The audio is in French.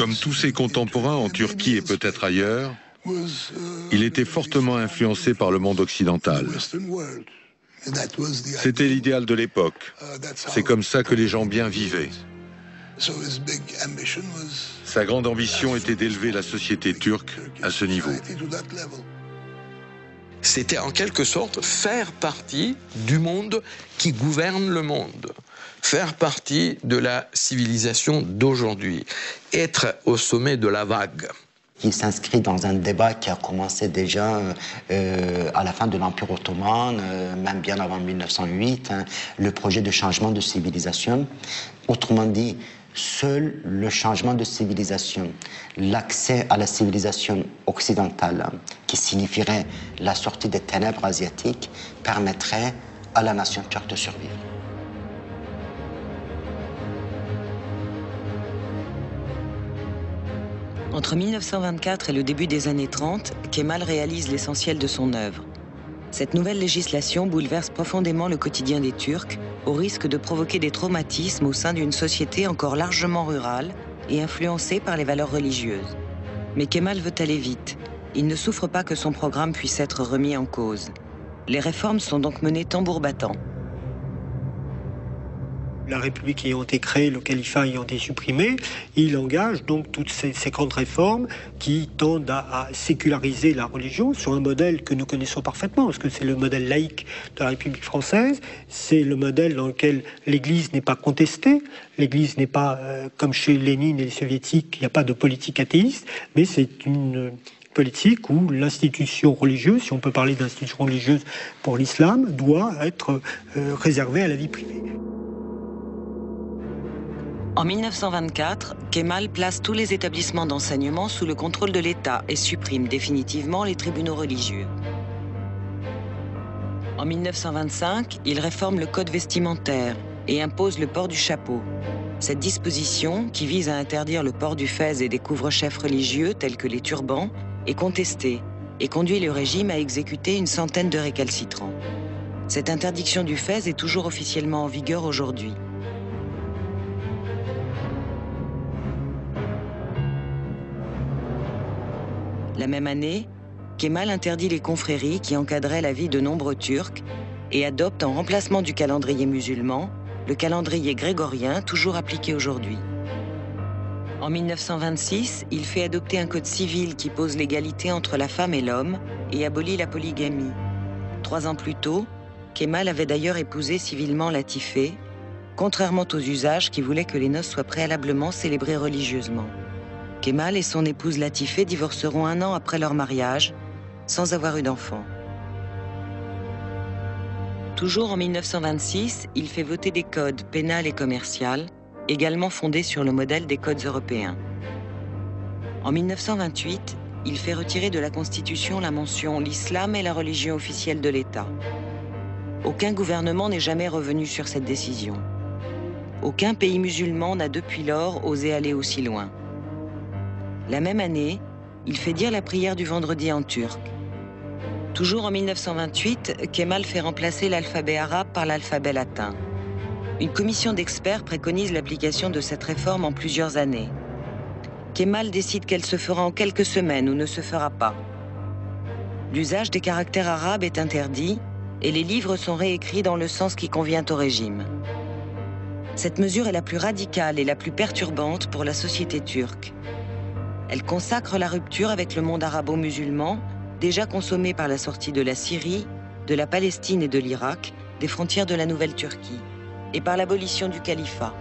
Comme tous ses contemporains en Turquie et peut-être ailleurs, il était fortement influencé par le monde occidental. C'était l'idéal de l'époque. C'est comme ça que les gens bien vivaient. Sa grande ambition était d'élever la société turque à ce niveau. C'était en quelque sorte faire partie du monde qui gouverne le monde, faire partie de la civilisation d'aujourd'hui, être au sommet de la vague. Il s'inscrit dans un débat qui a commencé déjà à la fin de l'Empire ottoman, même bien avant 1908, le projet de changement de civilisation. Autrement dit, seul le changement de civilisation, l'accès à la civilisation occidentale, qui signifierait la sortie des ténèbres asiatiques, permettrait à la nation turque de survivre. Entre 1924 et le début des années 30, Kemal réalise l'essentiel de son œuvre. Cette nouvelle législation bouleverse profondément le quotidien des Turcs, au risque de provoquer des traumatismes au sein d'une société encore largement rurale et influencée par les valeurs religieuses. Mais Kemal veut aller vite. Il ne souffre pas que son programme puisse être remis en cause. Les réformes sont donc menées tambour battant. La République ayant été créée, le califat ayant été supprimé, il engage donc toutes ces grandes réformes qui tendent à séculariser la religion sur un modèle que nous connaissons parfaitement, parce que c'est le modèle laïque de la République française, c'est le modèle dans lequel l'Église n'est pas contestée, l'Église n'est pas, comme chez Lénine et les soviétiques, il n'y a pas de politique athéiste, mais c'est une politique où l'institution religieuse, si on peut parler d'institution religieuse pour l'islam, doit être réservée à la vie privée. En 1924, Kemal place tous les établissements d'enseignement sous le contrôle de l'État et supprime définitivement les tribunaux religieux. En 1925, il réforme le code vestimentaire et impose le port du chapeau. Cette disposition, qui vise à interdire le port du fez et des couvre-chefs religieux tels que les turbans, est contestée et conduit le régime à exécuter une centaine de récalcitrants. Cette interdiction du fez est toujours officiellement en vigueur aujourd'hui. La même année, Kemal interdit les confréries qui encadraient la vie de nombreux Turcs et adopte en remplacement du calendrier musulman le calendrier grégorien toujours appliqué aujourd'hui. En 1926, il fait adopter un code civil qui pose l'égalité entre la femme et l'homme et abolit la polygamie. 3 ans plus tôt, Kemal avait d'ailleurs épousé civilement Latifé, contrairement aux usages qui voulaient que les noces soient préalablement célébrées religieusement. Kemal et son épouse Latifé divorceront 1 an après leur mariage, sans avoir eu d'enfant. Toujours en 1926, il fait voter des codes pénal et commercial, également fondés sur le modèle des codes européens. En 1928, il fait retirer de la Constitution la mention « L'islam est la religion officielle de l'État ». Aucun gouvernement n'est jamais revenu sur cette décision. Aucun pays musulman n'a depuis lors osé aller aussi loin. La même année, il fait dire la prière du vendredi en turc. Toujours en 1928, Kemal fait remplacer l'alphabet arabe par l'alphabet latin. Une commission d'experts préconise l'application de cette réforme en plusieurs années. Kemal décide qu'elle se fera en quelques semaines ou ne se fera pas. L'usage des caractères arabes est interdit et les livres sont réécrits dans le sens qui convient au régime. Cette mesure est la plus radicale et la plus perturbante pour la société turque. Elle consacre la rupture avec le monde arabo-musulman, déjà consommé par la sortie de la Syrie, de la Palestine et de l'Irak, des frontières de la Nouvelle-Turquie, et par l'abolition du califat.